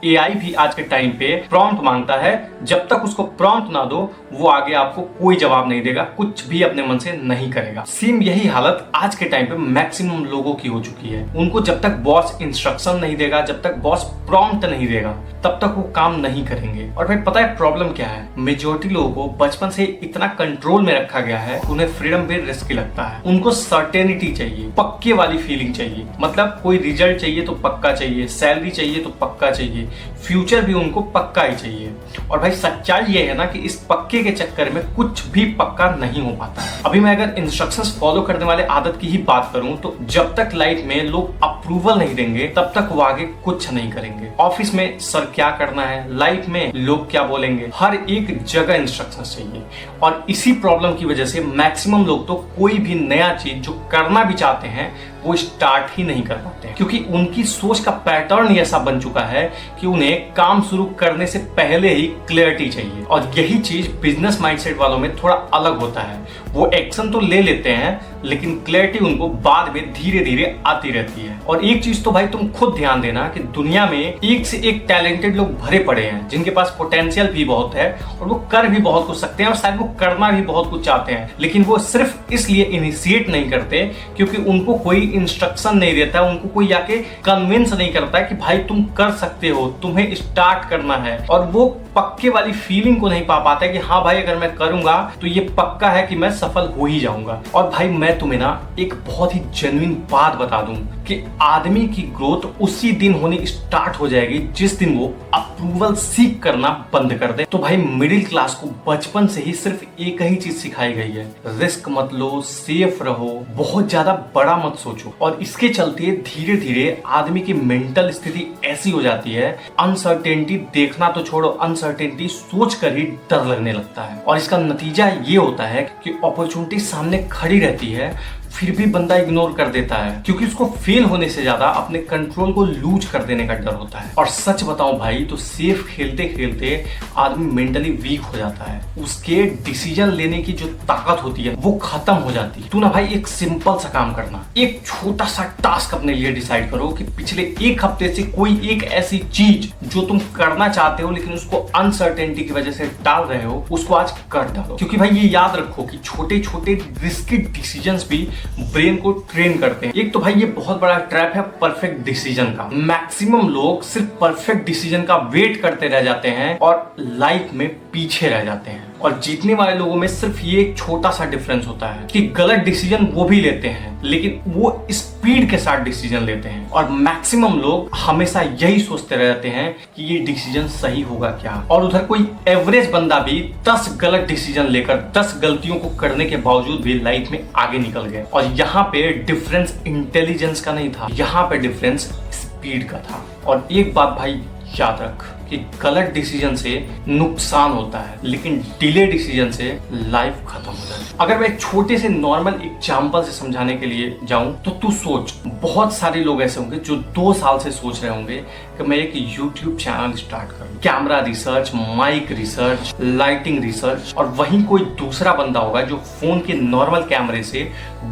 AI भी आज के टाइम पे प्रॉम्प्ट मांगता है, जब तक उसको प्रॉम्प्ट ना दो वो आगे आपको कोई जवाब नहीं देगा, कुछ भी अपने मन से नहीं करेगा। सेम यही हालत आज के टाइम पे मैक्सिमम लोगों की हो चुकी है। उनको जब तक बॉस इंस्ट्रक्शन नहीं देगा, जब तक बॉस प्रॉम्प्ट नहीं देगा, तब तक वो काम नहीं करेंगे। और भाई पता है प्रॉब्लम क्या है, मेजोरिटी लोगों को बचपन से इतना कंट्रोल में रखा गया है, उन्हें फ्रीडम भी रिस्की लगता है। उनको सर्टेनिटी चाहिए, पक्के वाली फीलिंग चाहिए, मतलब कोई रिजल्ट चाहिए तो पक्का चाहिए, सैलरी चाहिए तो पक्का चाहिए, फ्यूचर भी उनको पक्का ही चाहिए। और भाई सच्चाई ये है ना कि इस पक्के के चक्कर में कुछ भी पक्का नहीं हो पाता है। अभी मैं अगर इंस्ट्रक्शंस फॉलो करने वाले आदत की ही बात करूं तो जब तक लाइफ में लोग अप्रूवल नहीं देंगे तब तक वो आगे कुछ नहीं करेंगे। ऑफिस में सर क्या करना है, लाइफ में लोग क्या बोलेंगे, हर एक जगह इंस्ट्रक्शंस चाहिए। और इसी प्रॉब्लम की वजह से मैक्सिमम लोग तो कोई भी नया चीज जो करना भी चाहते हैं वो स्टार्ट ही नहीं कर पाते हैं, क्योंकि उनकी सोच का पैटर्न ऐसा बन चुका है कि उन्हें काम शुरू करने से पहले ही क्लैरिटी चाहिए। और यही चीज बिजनेस माइंडसेट वालों में थोड़ा अलग होता है। वो एक्शन तो ले लेते हैं लेकिन क्लैरिटी उनको बाद में धीरे धीरे आती रहती है। और एक चीज तो भाई तुम खुद ध्यान देना कि दुनिया में एक से एक टैलेंटेड लोग भरे पड़े हैं, जिनके पास पोटेंशियल भी बहुत है और वो कर भी बहुत कुछ सकते हैं और शायद वो करना भी बहुत कुछ चाहते हैं, लेकिन वो सिर्फ इसलिए इनिशिएट नहीं करते क्योंकि उनको कोई इंस्ट्रक्शन नहीं देता, उनको कोई आके कन्विंस नहीं करता कि भाई तुम कर सकते हो, तुम्हें स्टार्ट करना है। और वो पक्के वाली फीलिंग को नहीं पा पाता है कि हाँ भाई अगर मैं करूंगा तो ये पक्का है कि मैं सफल हो ही जाऊंगा। और भाई मैं तुम्हें ना एक बहुत ही जेन्युइन बात बता दूं कि आदमी की ग्रोथ उसी दिन होनी स्टार्ट हो जाएगी जिस दिन वो अप्रूवल सीख करना बंद कर दे। तो भाई मिडिल क्लास को बचपन से ही सिर्फ एक ही चीज सिखाई गई है, रिस्क मत लो, सेफ रहो, बहुत ज्यादा बड़ा मत सोचो। और इसके चलते धीरे धीरे आदमी की मेंटल स्थिति ऐसी हो जाती है, अनसर्टेनिटी देखना तो छोड़ो, अनसर्टेनिटी सोच कर ही डर लगने लगता है। और इसका नतीजा ये होता है कि अपॉर्चुनिटी सामने खड़ी रहती है फिर भी बंदा इग्नोर कर देता है, क्योंकि उसको फेल होने से ज्यादा अपने कंट्रोल को लूज कर देने का डर होता है। और सच बताऊं भाई तो सेफ खेलते खेलते आदमी मेंटली वीक हो जाता है, उसके डिसीजन लेने की जो ताकत होती है वो खत्म हो जाती है। तू ना भाई एक सिंपल सा काम करना, एक छोटा सा टास्क अपने लिए डिसाइड करो कि पिछले एक हफ्ते से कोई एक ऐसी चीज जो तुम करना चाहते हो लेकिन उसको अनसर्टेनिटी की वजह से टाल रहे हो, उसको आज कर डालो। क्योंकि भाई ये याद रखो कि छोटे छोटे रिस्की डिसीजंस भी ब्रेन को ट्रेन करते हैं। एक तो भाई ये बहुत बड़ा ट्रैप है परफेक्ट डिसीजन का। मैक्सिमम लोग सिर्फ परफेक्ट डिसीजन का वेट करते रह जाते हैं और लाइफ में पीछे रह जाते हैं। और जीतने वाले लोगों में सिर्फ ये एक छोटा सा डिफरेंस होता है कि गलत डिसीजन वो भी लेते हैं लेकिन वो स्पीड के साथ डिसीजन लेते हैं। और मैक्सिमम लोग हमेशा यही सोचते रहते हैं कि ये डिसीजन सही होगा क्या। और उधर कोई एवरेज बंदा भी 10 गलत डिसीजन लेकर 10 गलतियों को करने के बावजूद भी लाइफ में आगे निकल गए। और यहाँ पे डिफरेंस इंटेलिजेंस का नहीं था, यहाँ पे डिफरेंस स्पीड का था। और एक बात भाई याद रख कि गलत डिसीजन से नुकसान होता है लेकिन डिले डिसीजन से लाइफ खत्म हो जाती है। अगर मैं एक छोटे से नॉर्मल एग्जांपल से समझाने के लिए जाऊं तो तू सोच, बहुत सारे लोग ऐसे होंगे जो 2 साल से सोच रहे होंगे कि मैं एक यूट्यूब चैनल स्टार्ट करूं, camera research, mic research, lighting research. और वहीं कोई दूसरा बंदा होगा जो फोन के नॉर्मल कैमरे से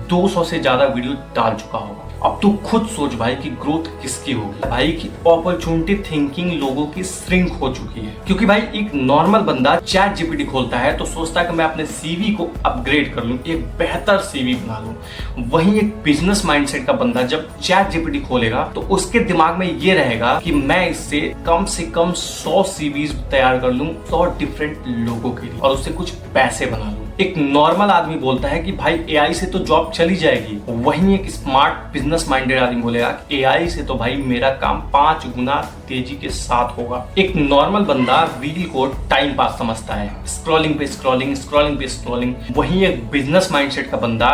200 से ज्यादा वीडियो डाल चुका होगा। अब तू खुद सोच भाई कि ग्रोथ किसकी होगी। भाई की अपॉर्चुनिटी थिंकिंग लोगों की श्रिंक हो चुकी है, क्योंकि भाई एक नॉर्मल बंदा चैट जीपीटी खोलता है तो सोचता है कि मैं अपने सीवी को अपग्रेड कर लूं, एक बेहतर सीवी बना लूं। वहीं एक बिजनेस माइंडसेट का बंदा जब चैट जीपीटी खोलेगा तो उसके दिमाग में ये रहेगा कि मैं इससे कम 100 सीवीज तैयार कर लूं 100 डिफरेंट लोगों के लिए और उससे कुछ पैसे बना लूं। एक नॉर्मल आदमी बोलता है कि भाई एआई से तो जॉब चली जाएगी, वहीं एक स्मार्ट बिजनेस माइंडेड आदमी बोलेगा एआई से तो भाई मेरा काम 5 गुना तेजी के साथ होगा। एक नॉर्मल बंदा रील को टाइम पास समझता है, स्क्रॉलिंग पे स्क्रॉलिंग, स्क्रॉलिंग पे स्क्रॉलिंग। वहीं एक बिजनेस माइंडसेट का बंदा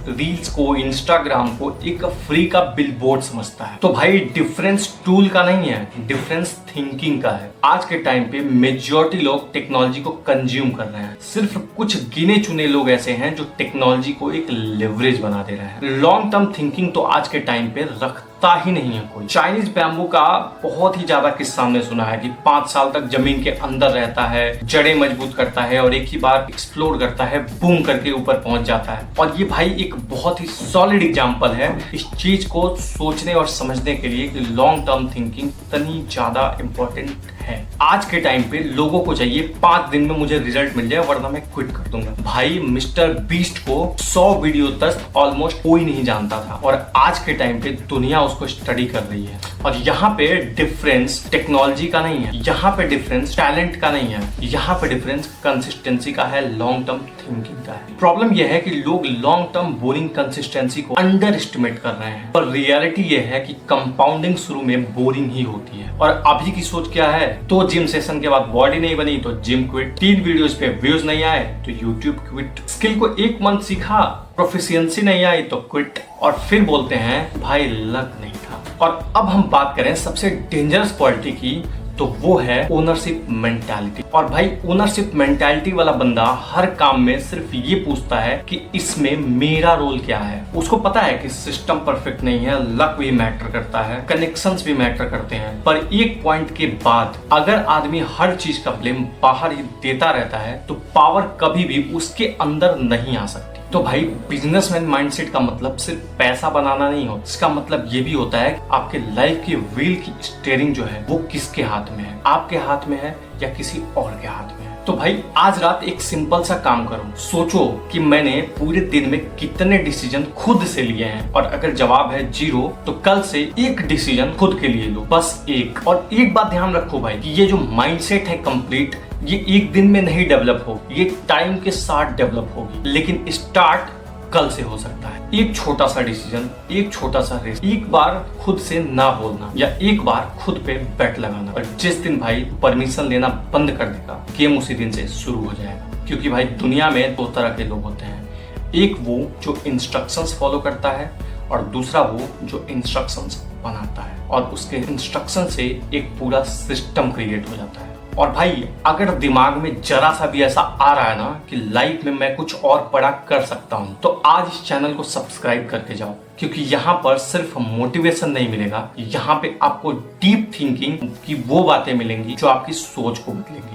रील्स को, इंस्टाग्राम को एक फ्री का बिलबोर्ड समझता है। तो भाई डिफरेंस टूल का नहीं है, डिफरेंस थिंकिंग का है। आज के टाइम पे मेजॉरिटी लोग टेक्नोलॉजी को कंज्यूम कर रहे हैं, सिर्फ कुछ गिने चुने लोग ऐसे हैं जो टेक्नोलॉजी को एक लेवरेज बना दे रहे हैं। लॉन्ग टर्म थिंकिंग तो आज के टाइम पे रखते सकता ही नहीं है कोई। चाइनीज बैम्बू का बहुत ही ज्यादा किस्सा हमने सुना है कि 5 साल तक जमीन के अंदर रहता है, जड़ें मजबूत करता है और एक ही बार एक्सप्लोड करता है, बूम करके ऊपर पहुंच जाता है। और ये भाई एक बहुत ही सॉलिड एग्जांपल है इस चीज को सोचने और समझने के लिए कि लॉन्ग टर्म थिंकिंग इतनी ज्यादा इंपॉर्टेंट है। आज के टाइम पे लोगों को चाहिए 5 दिन में मुझे रिजल्ट मिल जाए वरना मैं क्विट कर दूंगा। भाई मिस्टर बीस्ट को 100 वीडियो तक ऑलमोस्ट कोई नहीं जानता था और आज के टाइम पे दुनिया उसको स्टडी कर रही है। और यहाँ पे डिफरेंस टेक्नोलॉजी का नहीं है, यहाँ पे डिफरेंस टैलेंट का नहीं है, यहाँ पे डिफरेंस कंसिस्टेंसी का है, लॉन्ग टर्म थिंकिंग का है। प्रॉब्लम यह है कि लोग लॉन्ग टर्म बोरिंग कंसिस्टेंसी को अंडर एस्टिमेट कर रहे हैं और रियलिटी यह है कि कंपाउंडिंग शुरू में बोरिंग ही होती है। और अभी की सोच क्या है, तो जिम सेशन के बाद बॉडी नहीं बनी तो जिम क्विट, 3 वीडियोस पे व्यूज नहीं आए तो यूट्यूब क्विट, स्किल को 1 मंथ सीखा प्रोफिशिएंसी नहीं आई तो क्विट, और फिर बोलते हैं भाई लक नहीं था। और अब हम बात करें सबसे डेंजरस क्वालिटी की, तो वो है ओनरशिप मेंटालिटी। और भाई ओनरशिप मेंटालिटी वाला बंदा हर काम में सिर्फ ये पूछता है कि इसमें मेरा रोल क्या है। उसको पता है कि सिस्टम परफेक्ट नहीं है, लक भी मैटर करता है, कनेक्शंस भी मैटर करते हैं, पर एक पॉइंट के बाद अगर आदमी हर चीज का ब्लेम बाहर ही देता रहता है तो पावर कभी भी उसके अंदर नहीं आ सकती। तो भाई बिजनेसमैन माइंडसेट का मतलब सिर्फ पैसा बनाना नहीं होता, इसका मतलब ये भी होता है आपके लाइफ की व्हील की स्टीयरिंग जो है वो किसके हाथ में है, आपके हाथ में है या किसी और के हाथ में है। तो भाई आज रात एक सिंपल सा काम करो, सोचो कि मैंने पूरे दिन में कितने डिसीजन खुद से लिए हैं और अगर जवाब है 0 तो कल से एक डिसीजन खुद के लिए लो, बस एक। और एक बात ध्यान रखो भाई कि ये जो माइंडसेट है कंप्लीट, ये एक दिन में नहीं डेवलप हो, ये टाइम के साथ डेवलप होगी, लेकिन स्टार्ट कल से हो सकता है। एक छोटा सा डिसीजन, एक छोटा सा रिस्क, एक बार खुद से ना बोलना या एक बार खुद पे बेट लगाना, और जिस दिन भाई परमिशन लेना बंद कर देगा गेम उसी दिन से शुरू हो जाएगा। क्योंकि भाई दुनिया में 2 तरह के लोग होते हैं, एक वो जो इंस्ट्रक्शंस फॉलो करता है और दूसरा वो जो इंस्ट्रक्शंस बनाता है और उसके इंस्ट्रक्शन से एक पूरा सिस्टम क्रिएट हो जाता है। और भाई अगर दिमाग में जरा सा भी ऐसा आ रहा है ना कि लाइफ में मैं कुछ और बड़ा कर सकता हूं, तो आज इस चैनल को सब्सक्राइब करके जाओ, क्योंकि यहाँ पर सिर्फ मोटिवेशन नहीं मिलेगा, यहाँ पे आपको डीप थिंकिंग की वो बातें मिलेंगी जो आपकी सोच को बदलेंगी।